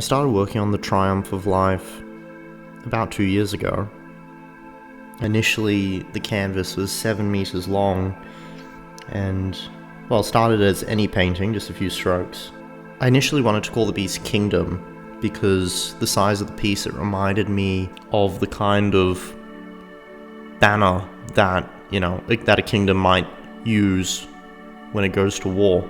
I started working on the Triumph of Life about 2 years ago. Initially, the canvas was 7 meters long and, well, started as any painting, just a few strokes. I initially wanted to call the piece Kingdom because the size of the piece, it reminded me of the kind of banner that, that a kingdom might use when it goes to war.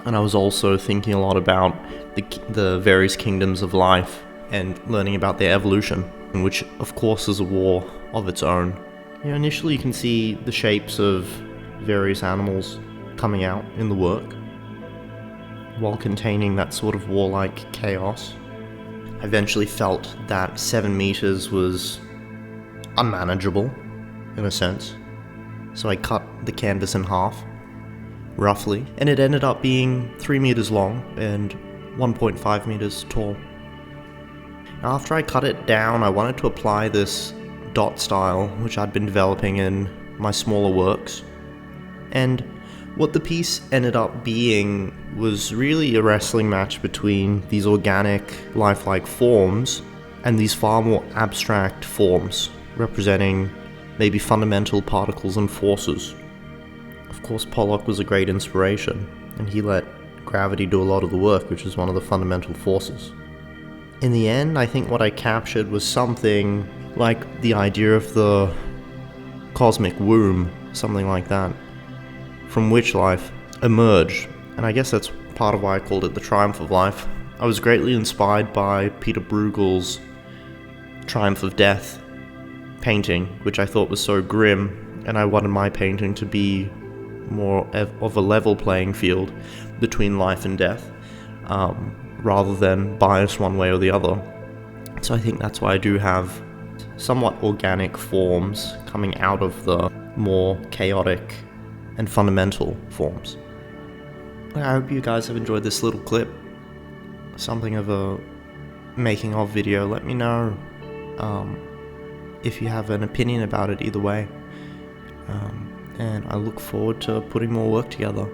And I was also thinking a lot about the various kingdoms of life and learning about their evolution, which of course is a war of its own. Initially you can see the shapes of various animals coming out in the work, while containing that sort of warlike chaos. I eventually felt that 7 meters was unmanageable, in a sense, so I cut the canvas in half, roughly, and it ended up being 3 meters long and 1.5 meters tall. After I cut it down, I wanted to apply this dot style, which I'd been developing in my smaller works, and what the piece ended up being was really a wrestling match between these organic, lifelike forms and these far more abstract forms, representing maybe fundamental particles and forces. Of course, Pollock was a great inspiration, and he let gravity do a lot of the work, which is one of the fundamental forces. In the end, I think what I captured was something like the idea of the cosmic womb, something like that, from which life emerged, and I guess that's part of why I called it the Triumph of Life. I was greatly inspired by Peter Bruegel's Triumph of Death painting, which I thought was so grim, and I wanted my painting to be more of a level playing field between life and death, rather than biased one way or the other. So I think that's why I do have somewhat organic forms coming out of the more chaotic and fundamental forms. I hope you guys have enjoyed this little clip, something of a making of video. Let me know if you have an opinion about it either way, and I look forward to putting more work together.